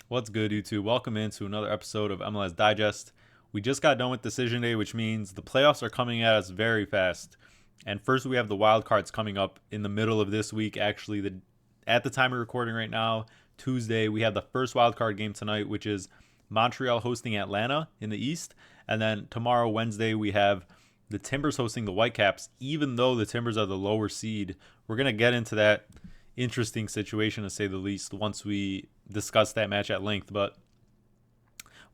What's good, YouTube? Welcome into another episode of MLS Digest. We just got done with Decision Day, which means the playoffs are coming at us very fast. And first, we have the wild cards coming up in the middle of this week. Actually, at the time of recording right now, Tuesday, we have the first wild card game tonight, which is Montreal hosting Atlanta in the East. And then tomorrow, Wednesday, we have the Timbers hosting the Whitecaps. Even though the Timbers are the lower seed, we're going to get into that interesting situation, to say the least, once we discuss that match at length. But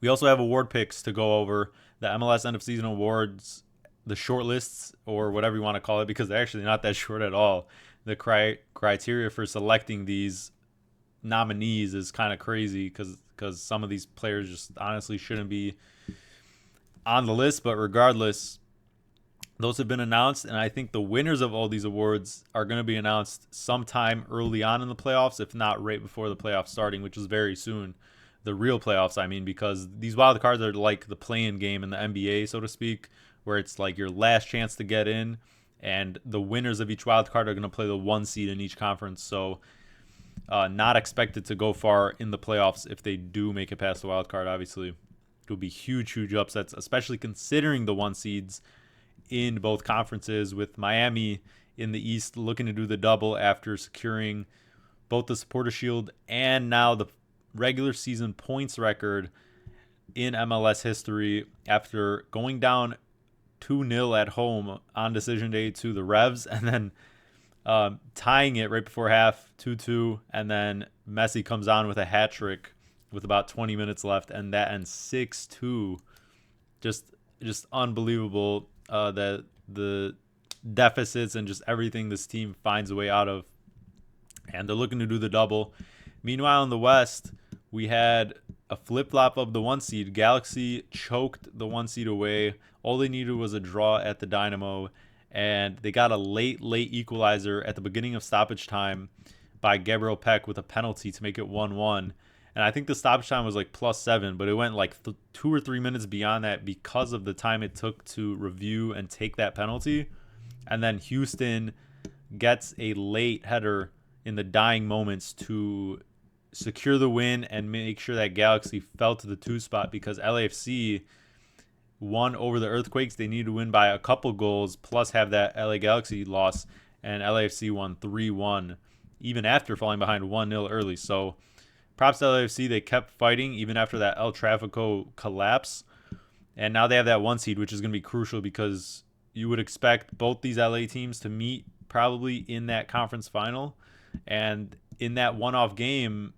we also have award picks to go over, the MLS end of season awards, the short lists, or whatever you want to call it, because they're actually not that short at all. The criteria for selecting these nominees is kind of crazy because some of these players just honestly shouldn't be on the list. But regardless, those have been announced, and I think the winners of all these awards are going to be announced sometime early on in the playoffs, if not right before the playoffs starting, which is very soon. The real playoffs, I mean, because these wild cards are like the play-in game in the NBA, so to speak, where it's like your last chance to get in, and the winners of each wild card are going to play the one seed in each conference. So, not expected to go far in the playoffs if they do make it past the wild card. Obviously, it would be huge, huge upsets, especially considering the one seeds in both conferences, with Miami in the East looking to do the double after securing both the Supporter Shield and now the regular season points record in MLS history after going down 2-0 at home on decision day to the Revs, and then tying it right before half 2-2, and then Messi comes on with a hat trick with about 20 minutes left, and that ends 6-2. Just unbelievable that the deficits and just everything this team finds a way out of, and they're looking to do the double. Meanwhile, in the West, we had a flip-flop of the one seed. Galaxy choked the one seed away. All they needed was a draw at the Dynamo, and they got a late equalizer at the beginning of stoppage time by Gabriel Peck with a penalty to make it 1-1. And I think the stoppage time was like +7, but it went like 2 or 3 minutes beyond that because of the time it took to review and take that penalty. And then Houston gets a late header in the dying moments to secure the win and make sure that Galaxy fell to the 2 spot, because LAFC won over the Earthquakes. They needed to win by a couple goals plus have that LA Galaxy loss, and LAFC won 3-1 even after falling behind 1-0 early. So props to LAFC. They kept fighting even after that El Trafico collapse. And now they have that one seed, which is going to be crucial because you would expect both these LA teams to meet probably in that conference final. And in that one-off game,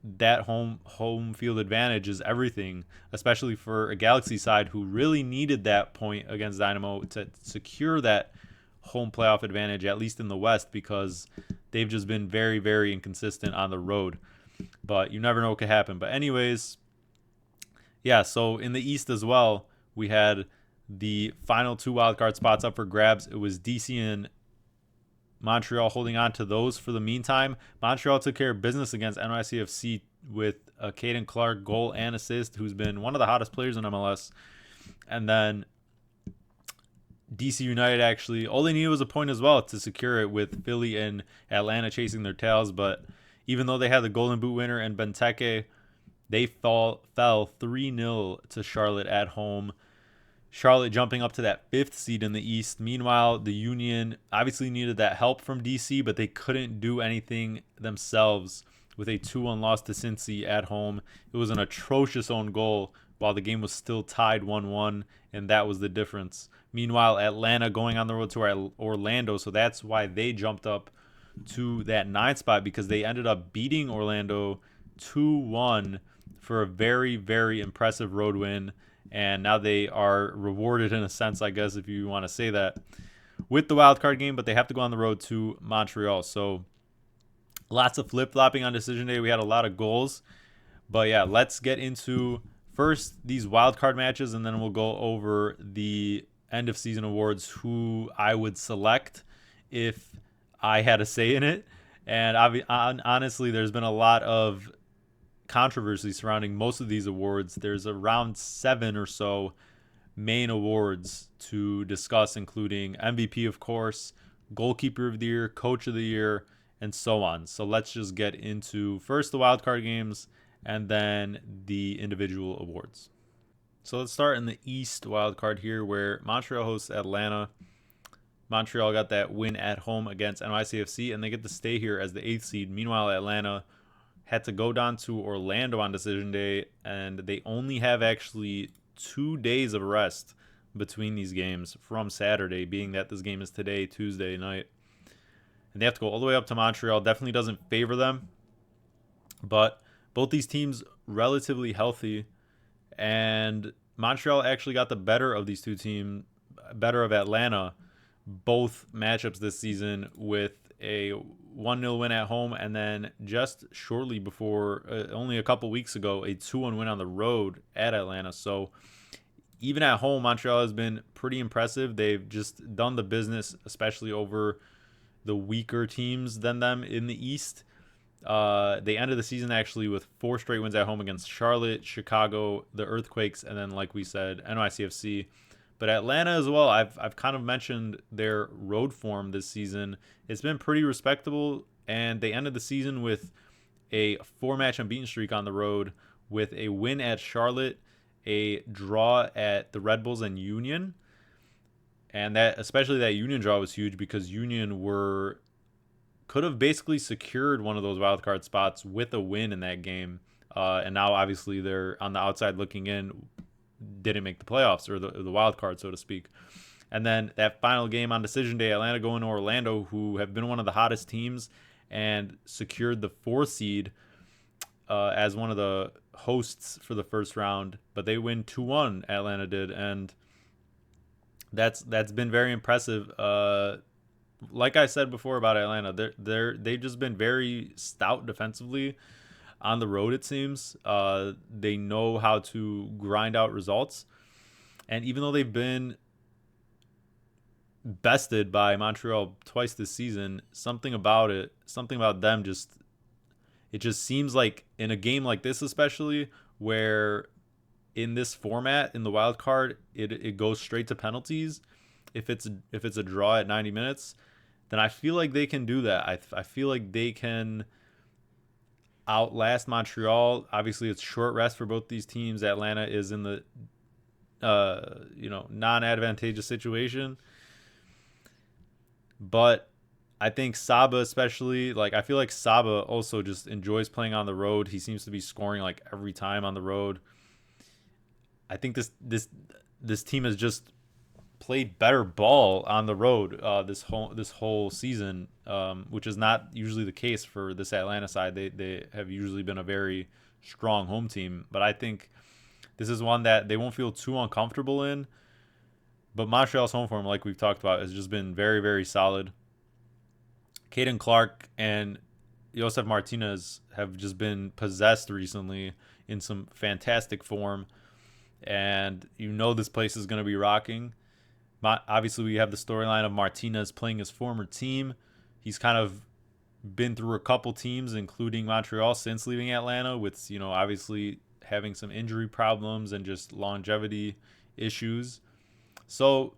that home field advantage is everything, especially for a Galaxy side who really needed that point against Dynamo to secure that home playoff advantage, at least in the West, because they've just been very, very inconsistent on the road. But you never know what could happen. But anyways, yeah, so in the East as well, we had the final 2 wildcard spots up for grabs. It was DC and Montreal holding on to those for the meantime. Montreal took care of business against NYCFC with a Caden Clark goal and assist, who's been one of the hottest players in MLS. And then DC United, actually, all they needed was a point as well to secure it, with Philly and Atlanta chasing their tails. But even though they had the Golden Boot winner and Benteke, they fell 3-0 to Charlotte at home. Charlotte jumping up to that 5th seed in the East. Meanwhile, the Union obviously needed that help from DC, but they couldn't do anything themselves with a 2-1 loss to Cincy at home. It was an atrocious own goal while the game was still tied 1-1, and that was the difference. Meanwhile, Atlanta going on the road to Orlando, so that's why they jumped up to that 9th spot, because they ended up beating Orlando 2-1 for a very, very impressive road win. And now they are rewarded, in a sense, I guess, if you want to say that, with the wild card game, but they have to go on the road to Montreal. So lots of flip-flopping on decision day. We had a lot of goals. But yeah, let's get into first these wild card matches, and then we'll go over the end of season awards, who I would select if I had a say in it. And honestly, there's been a lot of controversy surrounding most of these awards. There's around 7 or so main awards to discuss, including MVP, of course, Goalkeeper of the Year, Coach of the Year, and so on. So let's just get into first the wildcard games, and then the individual awards. So let's start in the East wildcard here, where Montreal hosts Atlanta. Montreal got that win at home against NYCFC, and they get to stay here as the 8th seed. Meanwhile, Atlanta had to go down to Orlando on decision day, and they only have actually 2 days of rest between these games from Saturday, being that this game is today, Tuesday night. And they have to go all the way up to Montreal. Definitely doesn't favor them. But both these teams relatively healthy, and Montreal actually got the better of these two teams, better of Atlanta, both matchups this season with a 1-0 win at home, and then just shortly before, only a couple weeks ago, a 2-1 win on the road at Atlanta. So even at home, Montreal has been pretty impressive. They've just done the business, especially over the weaker teams than them in the East. They ended the season actually with 4 straight wins at home against Charlotte, Chicago, the Earthquakes, and then, like we said, NYCFC. But Atlanta as well, I've kind of mentioned their road form this season. It's been pretty respectable, and they ended the season with a 4-match unbeaten streak on the road, with a win at Charlotte, a draw at the Red Bulls and Union. And that, especially that Union draw, was huge because Union could have basically secured one of those wild card spots with a win in that game. And now obviously they're on the outside looking in, didn't make the playoffs, or the wild card, so to speak. And then that final game on decision day, Atlanta going to Orlando, who have been one of the hottest teams and secured the 4th seed as one of the hosts for the first round. But they win 2-1, Atlanta did, and that's been very impressive. Like I said before about Atlanta, they've just been very stout defensively on the road, it seems. They know how to grind out results. And even though they've been bested by Montreal twice this season, something about them it just seems like in a game like this, especially, where in this format, in the wild card, it goes straight to penalties. If it's a draw at 90 minutes, then I feel like they can do that. I feel like they can outlast Montreal. Obviously, it's short rest for both these teams. Atlanta is in the non-advantageous situation, but I think Saba, especially, like, I feel like Saba also just enjoys playing on the road. He seems to be scoring like every time on the road. I think this team has just played better ball on the road this whole season, which is not usually the case for this Atlanta side. They have usually been a very strong home team, but I think this is one that they won't feel too uncomfortable in. But Montreal's home form, like we've talked about, has just been very, very solid. Caden Clark and Josef Martinez have just been possessed recently in some fantastic form, and this place is going to be rocking. Obviously, we have the storyline of Martinez playing his former team. He's kind of been through a couple teams, including Montreal, since leaving Atlanta, with obviously having some injury problems and just longevity issues. So,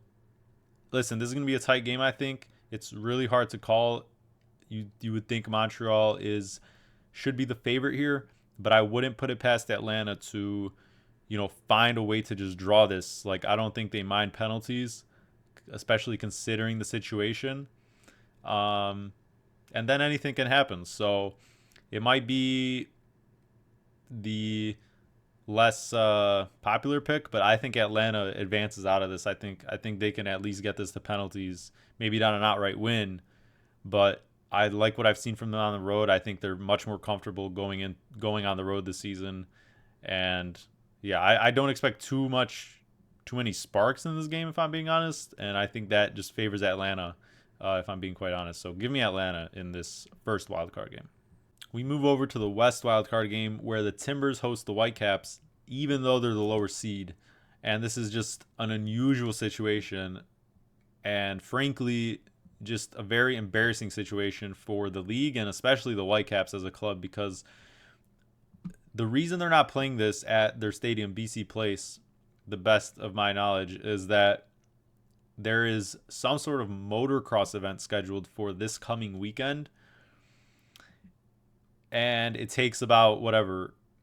listen, this is going to be a tight game, I think. It's really hard to call. You would think Montreal should be the favorite here, but I wouldn't put it past Atlanta to, find a way to just draw this. Like, I don't think they mind penalties, especially considering the situation. And then anything can happen. So it might be the less popular pick, but I think Atlanta advances out of this. I think they can at least get this to penalties, maybe not an outright win, but I like what I've seen from them on the road. I think they're much more comfortable going on the road this season, and yeah, I don't expect too many sparks in this game, if I'm being honest, and I think that just favors Atlanta, if I'm being quite honest. So give me Atlanta in this first wildcard game. We move over to the West wildcard game, where the Timbers host the Whitecaps, even though they're the lower seed. And this is just an unusual situation, and frankly, just a very embarrassing situation for the league, and especially the Whitecaps as a club, because the reason they're not playing this at their stadium, BC Place, the best of my knowledge, is that there is some sort of motocross event scheduled for this coming weekend, and it takes about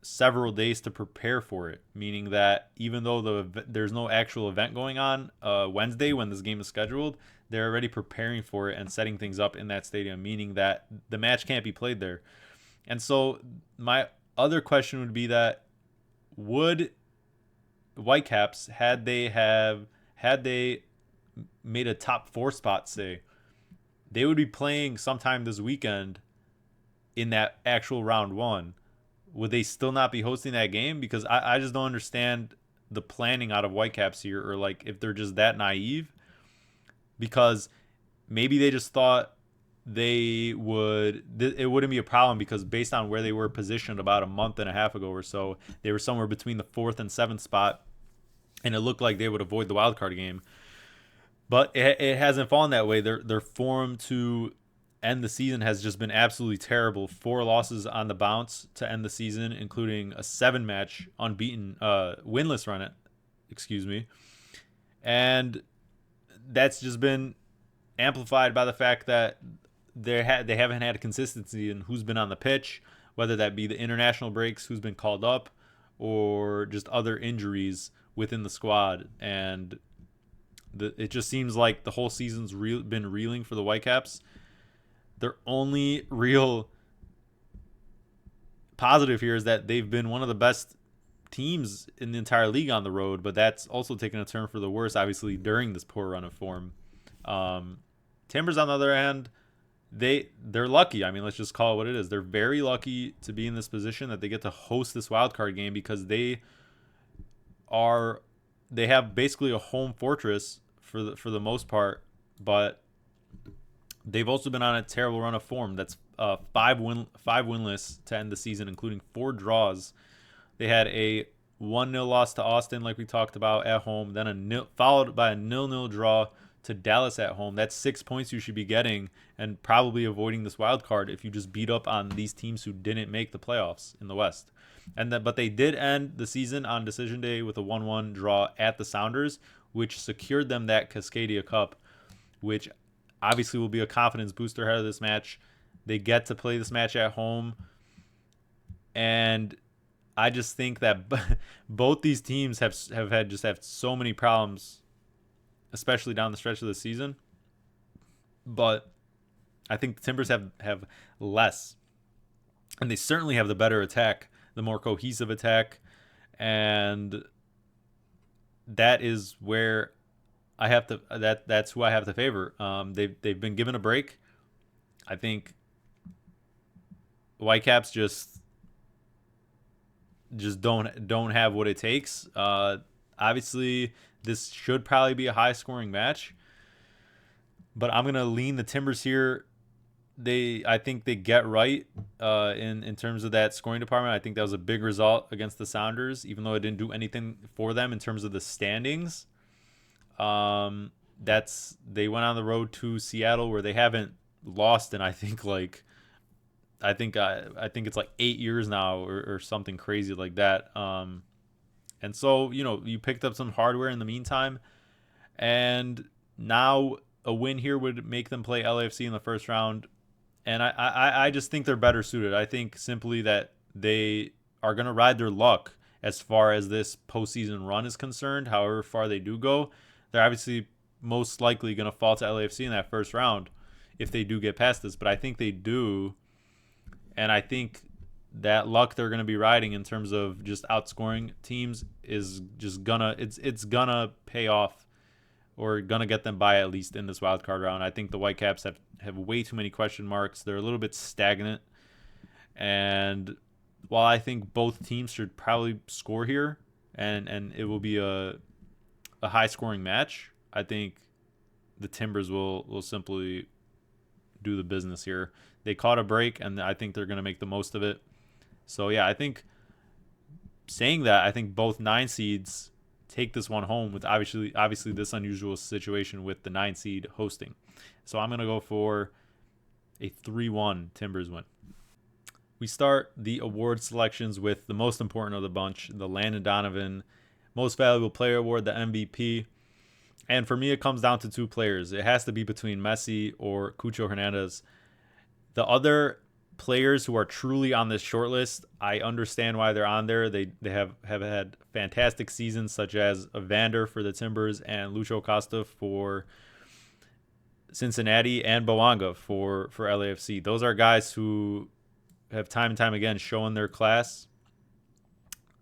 several days to prepare for it, meaning that even though there's no actual event going on Wednesday when this game is scheduled, they're already preparing for it and setting things up in that stadium, meaning that the match can't be played there. And so my other question would be that would Whitecaps, had they made a top 4 spot, say, they would be playing sometime this weekend in that actual round 1. Would they still not be hosting that game? Because I just don't understand the planning out of Whitecaps here, or like if they're just that naive. Because maybe they just thought it wouldn't be a problem, because based on where they were positioned about a month and a half ago or so, they were somewhere between the 4th and 7th spot, and it looked like they would avoid the wild card game. But it hasn't fallen that way. Their form to end the season has just been absolutely terrible. 4 losses on the bounce to end the season, including a 7-match unbeaten winless run. And that's just been amplified by the fact that they haven't had a consistency in who's been on the pitch, whether that be the international breaks, who's been called up, or just other injuries within the squad. And it just seems like the whole season's been reeling for the Whitecaps. Their only real positive here is that they've been one of the best teams in the entire league on the road, but that's also taken a turn for the worse, obviously, during this poor run of form. Timbers, on the other hand, they're lucky. I mean, let's just call it what it is. They're very lucky to be in this position that they get to host this wild card game, because they have basically a home fortress for the most part, but they've also been on a terrible run of form. That's 5 winless to end the season, including 4 draws. They had a 1-0 loss to Austin, like we talked about, at home, then followed by a 0-0 draw to Dallas at home. That's 6 points you should be getting, and probably avoiding this wild card if you just beat up on these teams who didn't make the playoffs in the West. But they did end the season on decision day with a 1-1 draw at the Sounders, which secured them that Cascadia Cup, which obviously will be a confidence booster ahead of this match. They get to play this match at home, and I just think that both these teams have had so many problems, especially down the stretch of the season. But I think the Timbers have less, and they certainly have the better attack, the more cohesive attack, and that is where that's who I have to favor. They've been given a break. I think Whitecaps just don't have what it takes. Obviously, this should probably be a high scoring match, but I'm gonna lean the Timbers here. I think they get right in terms of that scoring department. I think that was a big result against the Sounders, even though it didn't do anything for them in terms of the standings. They went on the road to Seattle, where they haven't lost in I think it's like 8 years now, or something crazy like that. And so, you picked up some hardware in the meantime, and now a win here would make them play LAFC in the first round. And I just think they're better suited. I think simply that they are going to ride their luck as far as this postseason run is concerned. However far they do go, they're obviously most likely going to fall to LAFC in that first round if they do get past this. But I think they do, and I think that luck they're going to be riding in terms of just outscoring teams is just it's gonna pay off, or gonna get them by, at least in this wild card round. I think the Whitecaps have way too many question marks. They're a little bit stagnant, and while I think both teams should probably score here, and it will be a high scoring match, I think the Timbers will simply do the business here. They caught a break, and I think they're going to make the most of it. So yeah, I think both 9 seeds take this one home, with obviously this unusual situation with the 9 seed hosting. So I'm going to go for a 3-1 Timbers win. We start the award selections with the most important of the bunch, the Landon Donovan Most Valuable Player Award, the MVP. And for me, it comes down to 2 players. It has to be between Messi or Cucho Hernandez. The other players who are truly on this short list. I understand why they're on there. They have had fantastic seasons, such as Evander for the Timbers and Lucho Costa for Cincinnati and Boanga for LAFC. Those are guys who have time and time again shown their class.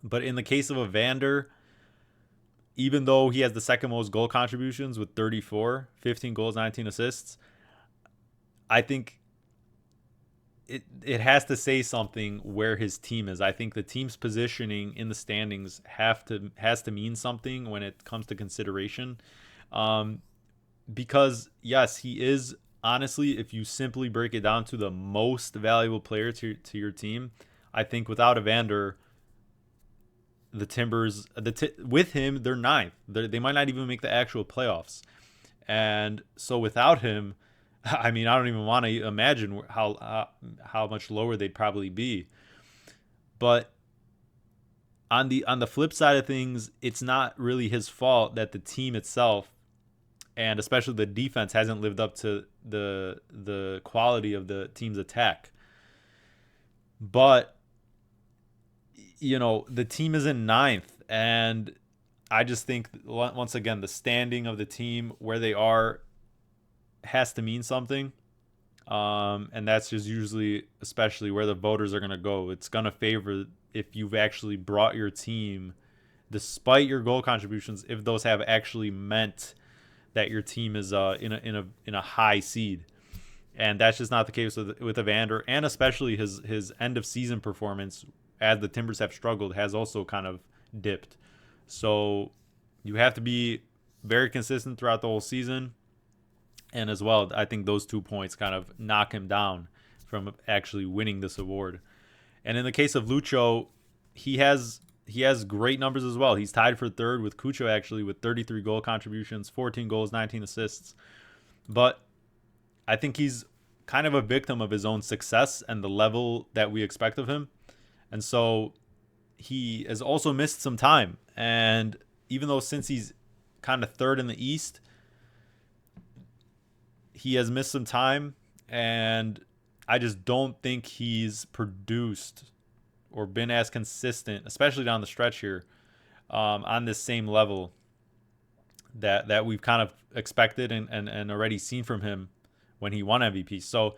But in the case of Evander, even though he has the second most goal contributions with 34, 15 goals, 19 assists, I think it has to say something where his team is. I think the team's positioning in the standings has to mean something when it comes to consideration. Because yes, he is, honestly, if you simply break it down to the most valuable player to your team, I think without Evander, the Timbers, with him, they're ninth. They might not even make the actual playoffs. And so without him, I mean, I don't even want to imagine how much lower they'd probably be. But on the flip side of things, it's not really his fault that the team itself, and especially the defense, hasn't lived up to the quality of the team's attack. But the team is in ninth, and I just think once again the standing of the team where they are has to mean something. And that's just usually, especially where the voters are going to go. It's going to favor if you've actually brought your team, despite your goal contributions, if those have actually meant that your team is in a high seed. And that's just not the case with Evander, and especially his end of season performance, as the Timbers have struggled, has also kind of dipped. So you have to be very consistent throughout the whole season. And as well, I think those 2 points kind of knock him down from actually winning this award. And in the case of Lucho, he has great numbers as well. He's tied for third with Cucho, actually, with 33 goal contributions, 14 goals, 19 assists. But I think he's kind of a victim of his own success and the level that we expect of him. And so he has also missed some time. And even though since he's kind of third in the East, he has missed some time, and I just don't think he's produced or been as consistent, especially down the stretch here, on this same level that we've kind of expected and already seen from him when he won MVP. So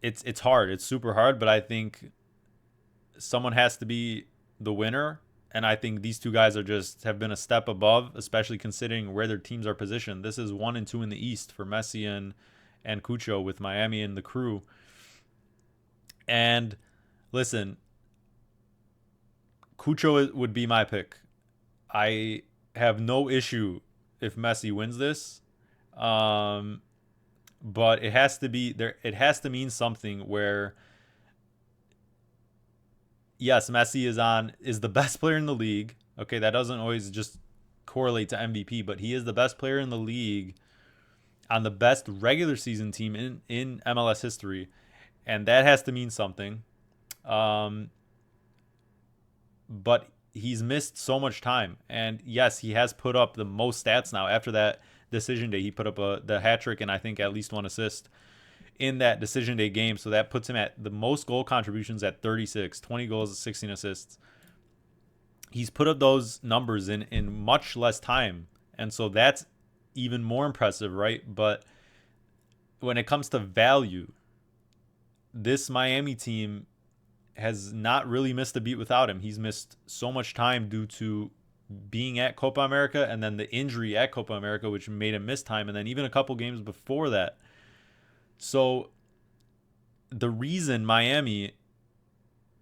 it's hard. It's super hard, but I think someone has to be the winner. And I think these two guys have been a step above, especially considering where their teams are positioned. This is 1 and 2 in the East for Messi and Cucho, with Miami and the Crew. And listen, Cucho would be my pick. I have no issue if Messi wins this, but it has to be there. It has to mean something where, yes, Messi is the best player in the league. Okay, that doesn't always just correlate to MVP, but he is the best player in the league on the best regular season team in MLS history, and that has to mean something. But he's missed so much time, and yes, he has put up the most stats now. After that decision day, he put up the hat trick and I think at least 1 assist in that decision day game. So that puts him at the most goal contributions at 36, 20 goals, 16 assists. He's put up those numbers in much less time. And so that's even more impressive, right? But when it comes to value, this Miami team has not really missed a beat without him. He's missed so much time due to being at Copa America, and then the injury at Copa America, which made him miss time, and then even a couple games before that. So the reason Miami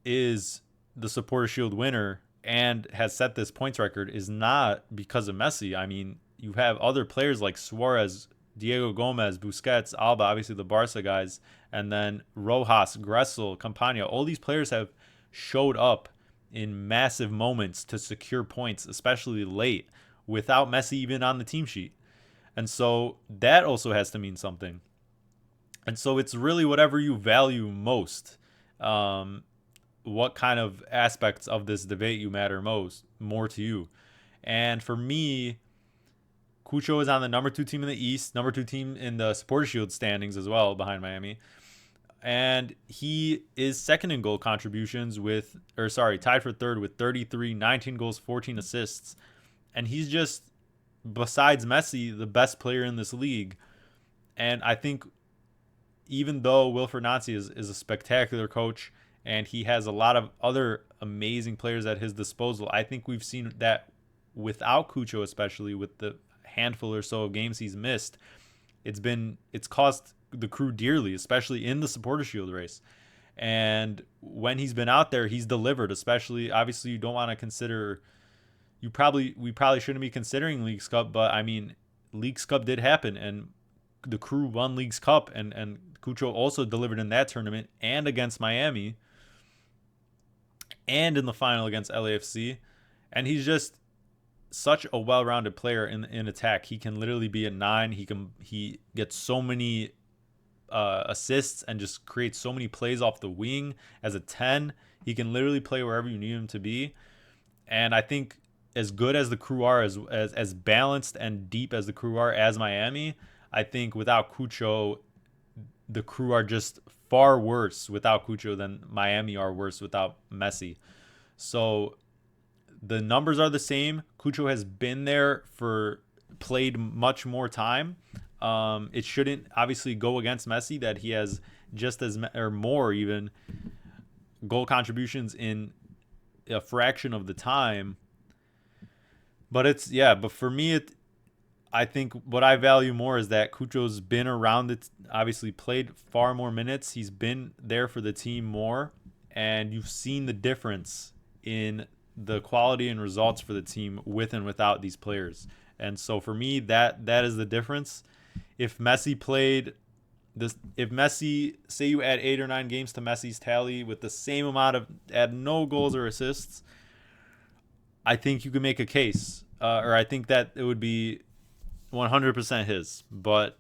is the Supporter Shield winner and has set this points record is not because of Messi. I mean, you have other players like Suarez, Diego Gomez, Busquets, Alba, obviously the Barca guys, and then Rojas, Gressel, Campagna. All these players have showed up in massive moments to secure points, especially late, without Messi even on the team sheet. And so that also has to mean something. And so it's really whatever you value most. What kind of aspects of this debate you matter more to you. And for me, Cucho is on the number 2 team in the East, number 2 team in the Supporter Shield standings as well, behind Miami. And he is second in goal contributions tied for third with 33, 19 goals, 14 assists. And he's just, besides Messi, the best player in this league. And I think even though Wilfried Nancy is a spectacular coach and he has a lot of other amazing players at his disposal, I think we've seen that without Cucho, especially with the handful or so of games he's missed, it's cost the Crew dearly, especially in the Supporter Shield race. And when he's been out there, he's delivered. Especially, obviously, you don't want to consider. We probably shouldn't be considering Leagues Cup, but I mean, Leagues Cup did happen, and the Crew won Leagues Cup, and Cucho also delivered in that tournament and against Miami, and in the final against LAFC, and he's just such a well-rounded player in attack. He can literally be a 9. He gets so many assists and just creates so many plays off the wing. As a 10, he can literally play wherever you need him to be. And I think as good as the Crew are, as balanced and deep as the Crew are as Miami, I think without Cucho, the Crew are just far worse without Cucho than Miami are worse without Messi. So the numbers are the same. Cucho has been there played much more time. It shouldn't obviously go against Messi that he has just as or more even goal contributions in a fraction of the time. But for me, I think what I value more is that Cucho's been around it, obviously played far more minutes. He's been there for the team more, and you've seen the difference in the quality and results for the team with and without these players. And so for me, that is the difference. If Messi played this, if Messi, say you add 8 or 9 games to Messi's tally with the same amount of, add no goals or assists, I think you could make a case, or I think that it would be 100% his. But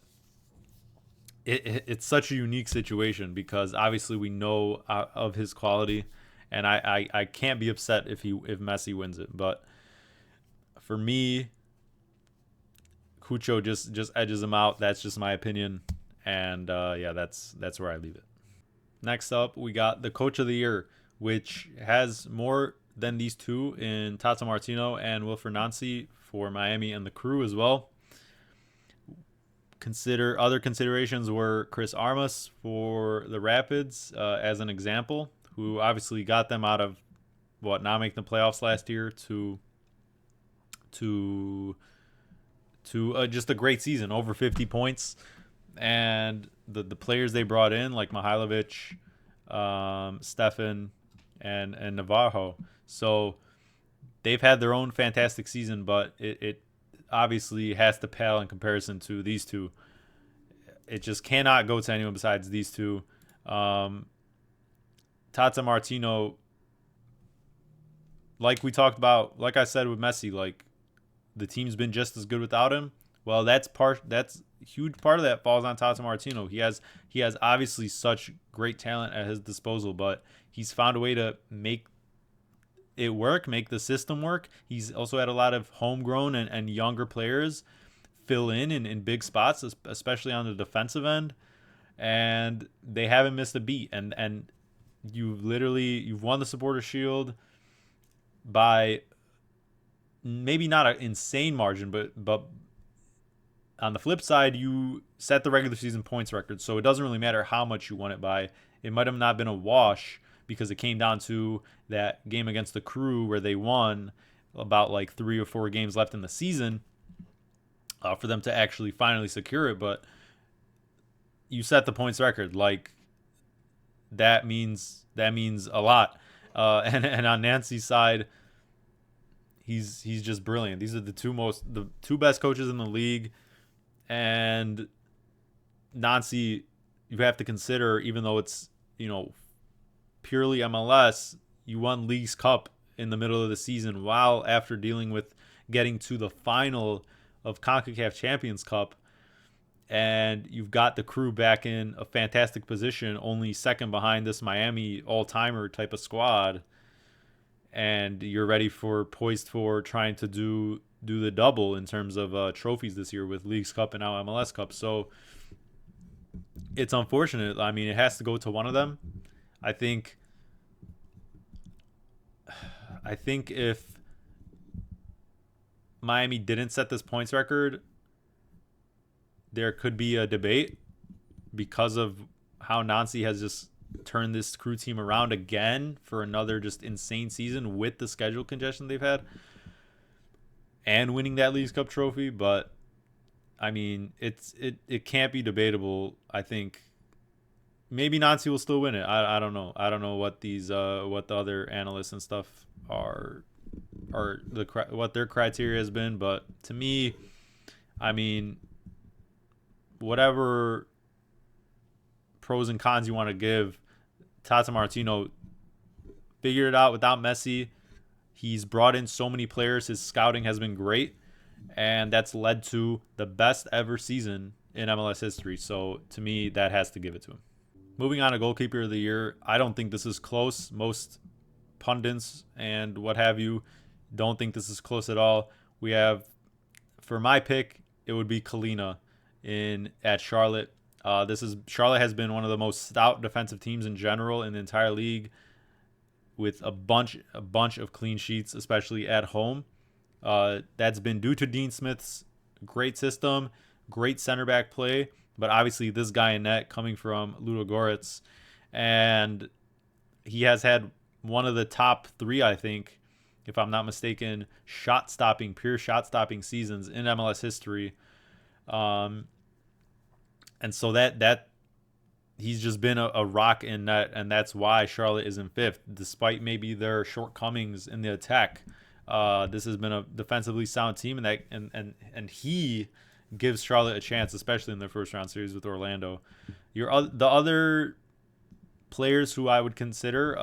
it's such a unique situation because obviously we know of his quality, and I can't be upset if Messi wins it. But for me, Cucho just edges him out. That's just my opinion, and that's where I leave it. Next up, we got the Coach of the Year, which has more than these two in Tata Martino and Wilfried Nancy for Miami and the Crew as well. Other considerations were Chris Armas for the Rapids as an example, who obviously got them out of not making the playoffs last year to just a great season, over 50 points, and the players they brought in like Mihailovic, Stefan, and Navarro. So they've had their own fantastic season, but it obviously has to pale in comparison to these two. It just cannot go to anyone besides these two. Tata Martino, like we talked about, like I said with Messi, like the team's been just as good without him. Well, that's a huge part of that falls on Tata Martino. He has obviously such great talent at his disposal, but he's found a way to make it work, make the system work. He's also had a lot of homegrown and younger players fill in big spots, especially on the defensive end, and they haven't missed a beat. And you've won the Supporter Shield by maybe not an insane margin, but on the flip side, you set the regular season points record, so it doesn't really matter how much you won it by. It might have not been a wash because it came down to that game against the Crew where they won about like 3 or 4 games left in the season for them to actually finally secure it. But you set the points record, like that means a lot. And on Nancy's side, he's just brilliant. These are the two best coaches in the league, and Nancy, you have to consider, even though it's purely MLS, you won Leagues Cup in the middle of the season while after dealing with getting to the final of CONCACAF Champions Cup, and you've got the Crew back in a fantastic position, only second behind this Miami all-timer type of squad, and you're poised for trying to do the double in terms of trophies this year with Leagues Cup and now MLS Cup. So it's unfortunate. I mean, it has to go to one of them. I think I think if Miami didn't set this points record, there could be a debate because of how Nancy has just turned this crew team around again for another just insane season with the schedule congestion they've had and winning that Leagues Cup trophy. But I mean, it can't be debatable. I think maybe Nancy will still win it. I don't know. I don't know what what the other analysts and stuff are what their criteria has been, but to me, I mean, whatever pros and cons you want to give, Tata Martino figured it out without Messi. He's brought in so many players. His scouting has been great, and that's led to the best ever season in MLS history. So to me, that has to give it to him. Moving on to goalkeeper of the year, I don't think this is close. Most pundits and what have you don't think this is close at all. We have, for my pick, it would be Kalina at Charlotte. Charlotte has been one of the most stout defensive teams in general in the entire league, with a bunch of clean sheets, especially at home. That's been due to Dean Smith's great system, great center back play, but obviously this guy in net coming from Ludogorets, and he has had one of the top 3, I think, if I'm not mistaken, pure shot stopping seasons in MLS history. And so that he's just been a rock in net, and that's why Charlotte is in 5th, despite maybe their shortcomings in the attack. This has been a defensively sound team, and he gives Charlotte a chance, especially in their first round series with Orlando. The other players who I would consider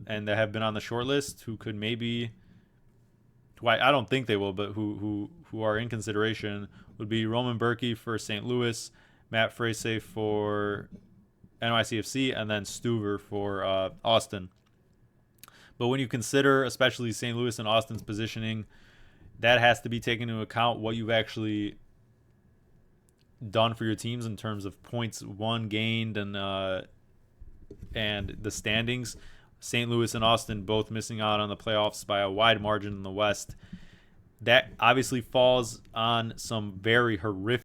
and that have been on the short list who could maybe, who I don't think they will, but who are in consideration would be Roman Berkey for St. Louis, Matt Frese for NYCFC, and then Stuver for Austin. But when you consider especially St. Louis and Austin's positioning, that has to be taken into account what you've actually done for your teams in terms of points won, gained, and the standings. St. Louis and Austin both missing out on the playoffs by a wide margin in the West. That obviously falls on some very horrific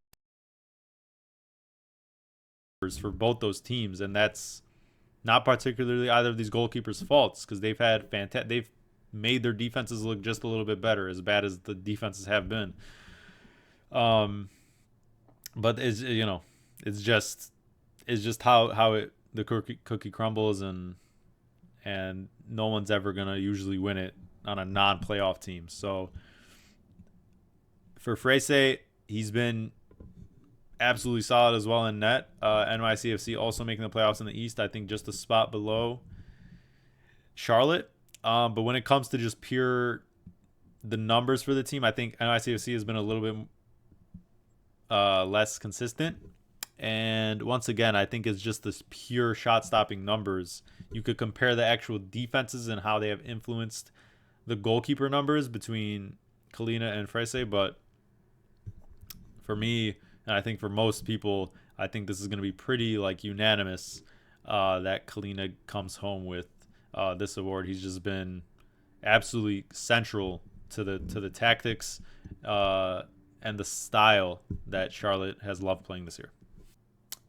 for both those teams, and that's not particularly either of these goalkeepers' faults, because they've made their defenses look just a little bit better, as bad as the defenses have been. But it's just how the cookie crumbles, and no one's ever gonna usually win it on a non-playoff team. So for Frese, he's been absolutely solid as well in net. NYCFC also making the playoffs in the East, I think just a spot below Charlotte. But when it comes to just pure the numbers for the team, I think NYCFC has been a little bit less consistent. And once again, I think it's just this pure shot-stopping numbers. You could compare the actual defenses and how they have influenced the goalkeeper numbers between Kalina and Frese, but for me, and I think for most people, I think this is going to be pretty unanimous that Kalina comes home with this award. He's just been absolutely central to the tactics and the style that Charlotte has loved playing this year.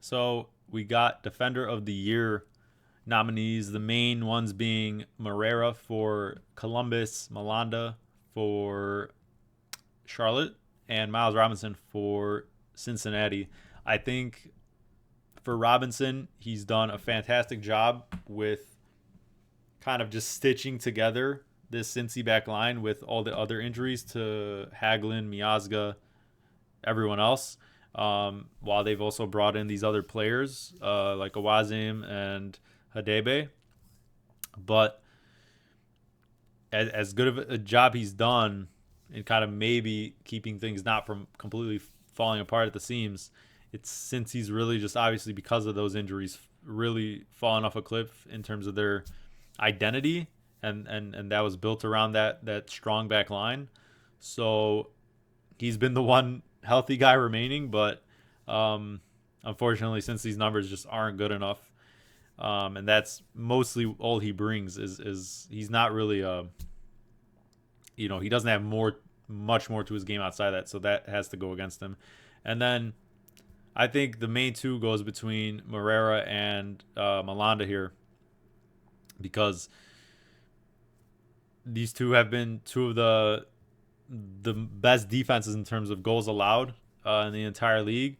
So we got Defender of the Year nominees, the main ones being Moreira for Columbus, Malanda for Charlotte, and Miles Robinson for Cincinnati. I think for Robinson, he's done a fantastic job with kind of just stitching together this Cincy back line with all the other injuries to Hagelin, Miazga, everyone else. While they've also brought in these other players like Awazim and Hadebe. But as good of a job he's done in kind of maybe keeping things not from completely falling apart at the seams, it's since he's really just obviously because of those injuries really fallen off a cliff in terms of their identity, and that was built around that strong back line. So he's been the one healthy guy remaining, but unfortunately, since these numbers just aren't good enough. And that's mostly all he brings is he's not really he doesn't have much more to his game outside that, so that has to go against him. And then I think the main two goes between Moreira and Malanda here, because these two have been two of the best defenses in terms of goals allowed in the entire league.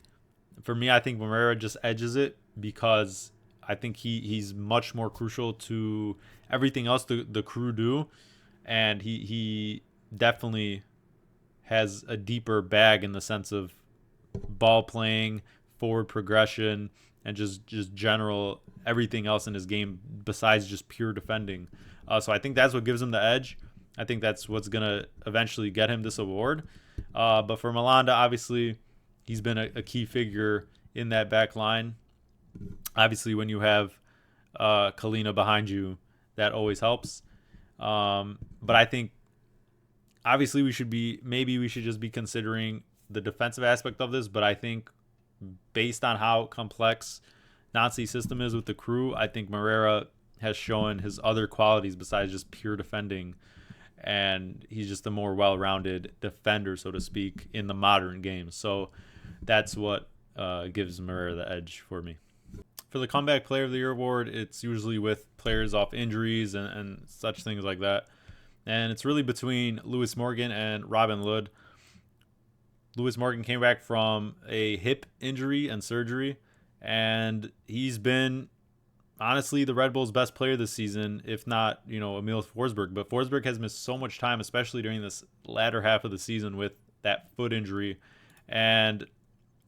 For me, I think Moreira just edges it because I think he's much more crucial to everything else the crew do, and he definitely has a deeper bag in the sense of ball playing, forward progression, and just general everything else in his game besides just pure defending. So I think that's what gives him the edge. I think that's what's gonna eventually get him this award. But for Malanda, obviously, he's been a key figure in that back line. Obviously, when you have Kalina behind you, that always helps. But I think obviously we should just be considering the defensive aspect of this. But I think based on how complex Nancy's system is with the crew, I think Moreira has shown his other qualities besides just pure defending, and he's just a more well-rounded defender, so to speak, in the modern game. So that's what gives Moreira the edge for me. For the Comeback Player of the Year award, it's usually with players off injuries and such things like that. And it's really between Lewis Morgan and Robin Lod. Lewis Morgan came back from a hip injury and surgery, and he's been honestly the Red Bulls' best player this season, if not, Emil Forsberg. But Forsberg has missed so much time, especially during this latter half of the season with that foot injury. And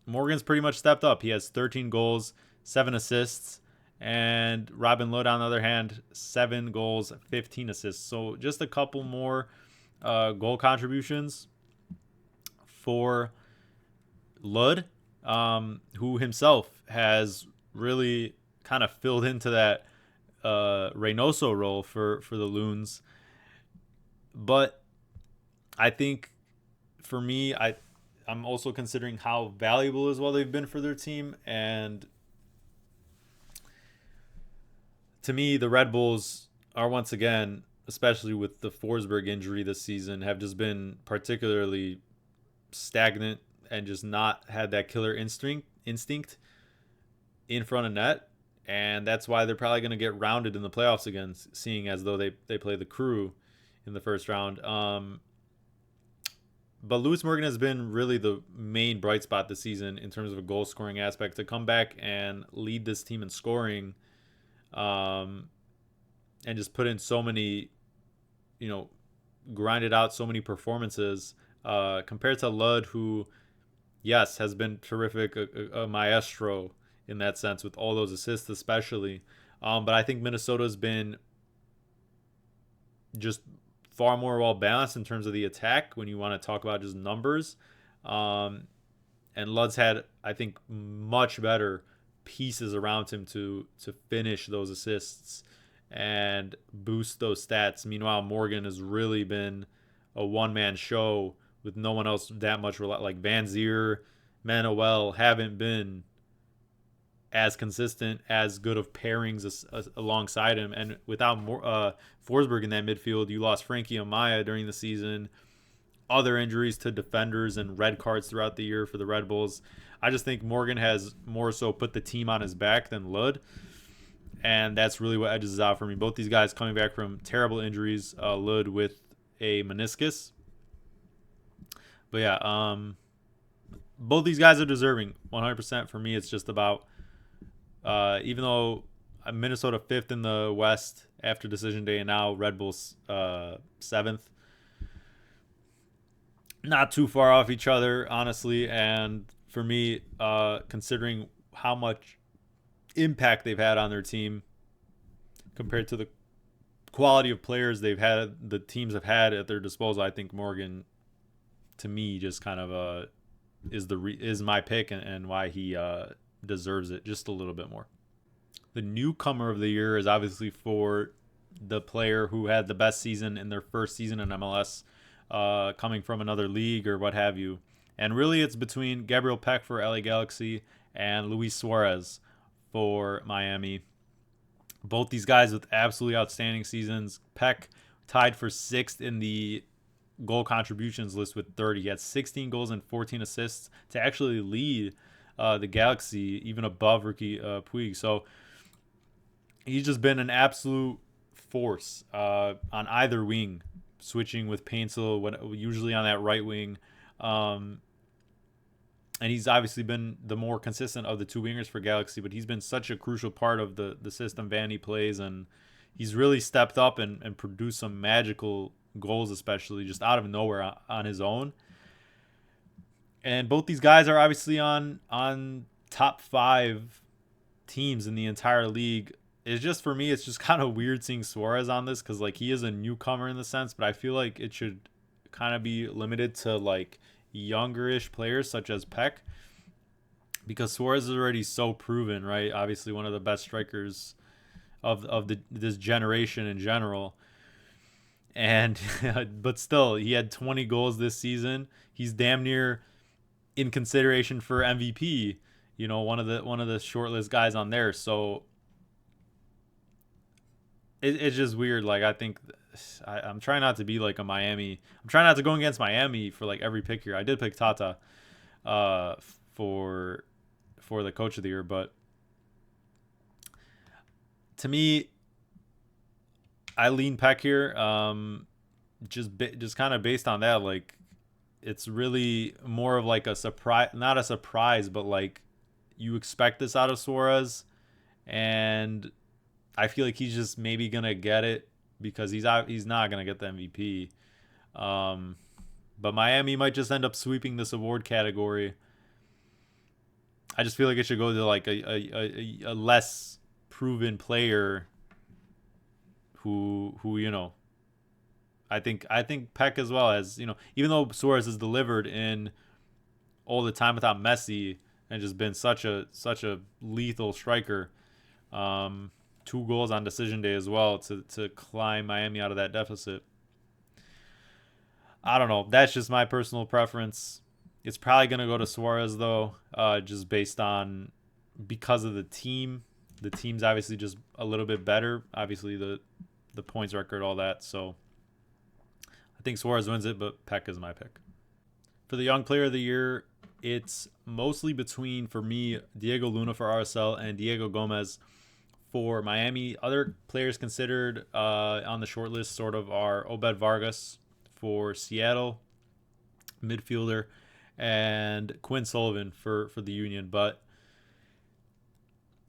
Morgan's pretty much stepped up. He has 13 goals, 7 assists, and Robin Lod, on the other hand, 7 goals, 15 assists. So just a couple more goal contributions for Lod, who himself has really kind of filled into that Reynoso role for the Loons. But I think for me, I'm also considering how valuable as well they've been for their team. And to me, the Red Bulls are once again, especially with the Forsberg injury this season, have just been particularly stagnant and just not had that killer instinct in front of net. And that's why they're probably going to get rounded in the playoffs again, seeing as though they play the Crew in the first round. But Lewis Morgan has been really the main bright spot this season in terms of a goal scoring aspect. To come back and lead this team in scoring, and just put in so many, grinded out so many performances, compared to Lod, who, yes, has been terrific, a maestro in that sense with all those assists especially. But I think Minnesota's been just far more well balanced in terms of the attack when you want to talk about just numbers. And Lud's had, I think, much better pieces around him to finish those assists and boost those stats. Meanwhile, Morgan has really been a one-man show with no one else that much. Like Van Zier, Manuel haven't been as consistent, as good of pairings alongside him. And without Forsberg in that midfield, you lost Frankie Amaya during the season. Other injuries to defenders and red cards throughout the year for the Red Bulls. I just think Morgan has more so put the team on his back than Lod. And that's really what edges out for me. Both these guys coming back from terrible injuries. Lod with a meniscus. But yeah, both these guys are deserving 100%. For me, it's just about, even though Minnesota 5th in the West after decision day, and now Red Bulls 7th, not too far off each other, honestly. And for me, considering how much impact they've had on their team compared to the quality of players the teams have had at their disposal, I think Morgan, to me, just kind of is my pick, and why he deserves it just a little bit more. The Newcomer of the year is obviously for the player who had the best season in their first season in MLS, coming from another league or what have you. And really, it's between Gabriel Peck for LA Galaxy and Luis Suarez for Miami. Both these guys with absolutely outstanding seasons. Peck tied for sixth in the goal contributions list with 30. He had 16 goals and 14 assists to actually lead the Galaxy, even above Ricky Puig. So he's just been an absolute force on either wing, switching with Paintsel, usually on that right wing. And he's obviously been the more consistent of the two wingers for Galaxy, but he's been such a crucial part of the system Vandy plays, and he's really stepped up and produced some magical goals, especially just out of nowhere on his own. And both these guys are obviously on top 5 teams in the entire league. It's just, for me, it's just kind of weird seeing Suarez on this because like he is a newcomer in the sense, but I feel like it should kind of be limited to like younger-ish players such as Peck, because Suarez is already so proven, right? Obviously one of the best strikers of this generation in general. And but still, he had 20 goals this season. He's damn near in consideration for MVP, one of the shortlist guys on there. So it's just weird. Like I think I'm trying not to be like a Miami. I'm trying not to go against Miami for like every pick here. I did pick Tata for the coach of the year, but to me, I lean Peck here. Just kind of based on that, like it's really more of like a surprise, not a surprise, but like you expect this out of Suarez, and I feel like he's just maybe gonna get it because he's not gonna get the MVP. But Miami might just end up sweeping this award category. I just feel like it should go to like a less proven player who I think Peck as well, as even though Suarez has delivered in all the time without Messi and just been such a lethal striker. 2 goals on decision day as well to climb Miami out of that deficit. I don't know. That's just my personal preference. It's probably going to go to Suarez, though, just because of the team. The team's obviously just a little bit better. Obviously, the points record, all that. So I think Suarez wins it, but Peck is my pick. For the Young Player of the Year, it's mostly between, for me, Diego Luna for RSL and Diego Gomez for Miami. Other players considered on the short list sort of are Obed Vargas for Seattle, midfielder, and Quinn Sullivan for the Union. But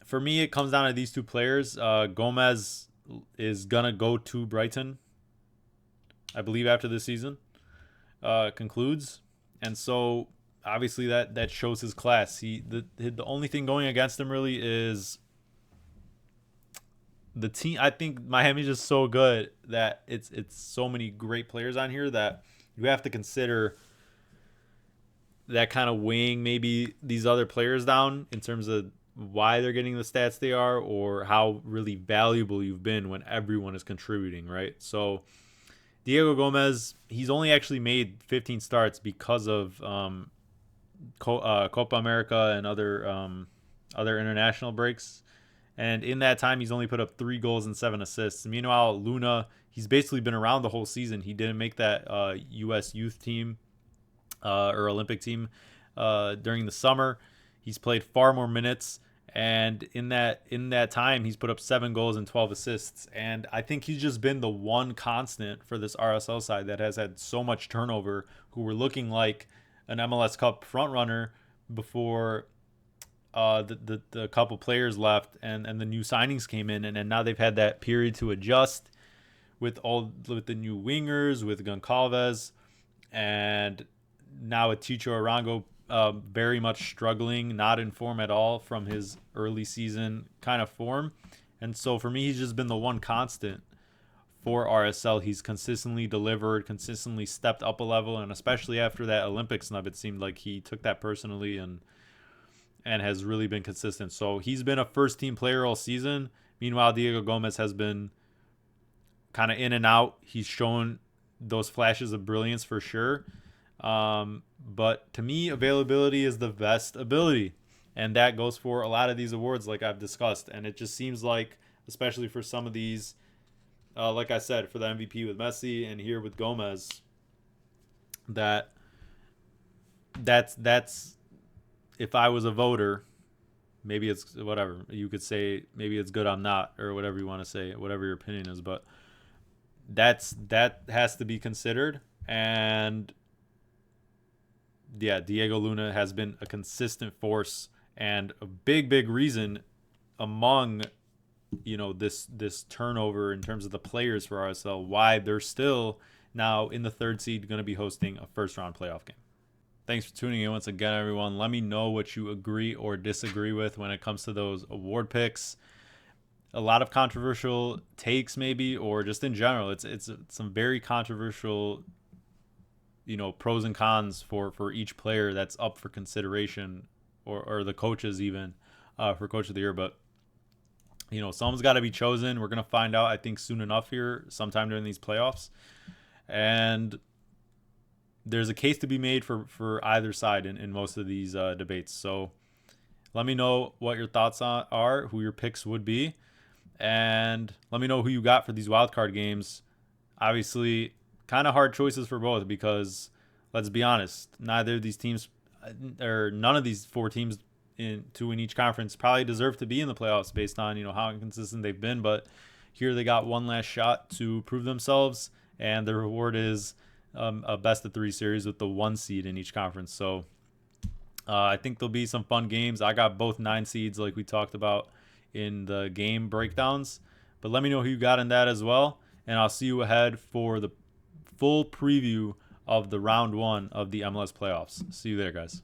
for me, it comes down to these 2 players. Gomez is going to go to Brighton, I believe, after this season concludes. And so, obviously, that shows his class. The only thing going against him really is the team. I think Miami's just so good that it's so many great players on here that you have to consider that kind of weighing maybe these other players down in terms of why they're getting the stats they are, or how really valuable you've been when everyone is contributing, right? So Diego Gomez, he's only actually made 15 starts because of Copa America and other international breaks. And in that time, he's only put up 3 goals and 7 assists. Meanwhile, Luna, he's basically been around the whole season. He didn't make that U.S. youth team or Olympic team during the summer. He's played far more minutes, and in that time, he's put up 7 goals and 12 assists. And I think he's just been the one constant for this RSL side that has had so much turnover, who were looking like an MLS Cup frontrunner before the couple players left and the new signings came in, and now they've had that period to adjust with the new wingers, with Goncalves, and now with Chicho Arango very much struggling, not in form at all from his early season kind of form. And so for me, he's just been the one constant for RSL. He's consistently delivered, consistently stepped up a level, and especially after that Olympic snub, it seemed like he took that personally and has really been consistent. So he's been a first-team player all season. Meanwhile, Diego Gomez has been kind of in and out. He's shown those flashes of brilliance for sure. But to me, availability is the best ability. And that goes for a lot of these awards, like I've discussed. And it just seems like, especially for some of these, like I said, for the MVP with Messi and here with Gomez, that that's if I was a voter, maybe it's whatever you could say, maybe it's good I'm not, or whatever you want to say, whatever your opinion is, but that has to be considered. And yeah, Diego Luna has been a consistent force and a big reason among this turnover in terms of the players for RSL, why they're still now in the third seed going to be hosting a first round playoff game. Thanks for tuning in once again, everyone. Let me know what you agree or disagree with when it comes to those award picks. A lot of controversial takes, maybe, or just in general, it's some very controversial, pros and cons for each player that's up for consideration, or the coaches even, for coach of the year. But someone's got to be chosen. We're gonna find out, I think, soon enough here, sometime during these playoffs, and there's a case to be made for either side in most of these debates. So let me know what your thoughts are, who your picks would be, and let me know who you got for these wildcard games. Obviously, kind of hard choices for both because, let's be honest, neither of these teams, or none of these four teams in each conference, probably deserve to be in the playoffs based on how inconsistent they've been. But here they got one last shot to prove themselves, and the reward is a best of three series with the 1 seed in each conference. So I think there'll be some fun games. I got both 9 seeds like we talked about in the game breakdowns. But let me know who you got in that as well. And I'll see you ahead for the full preview of the round 1 of the MLS playoffs. See you there, guys.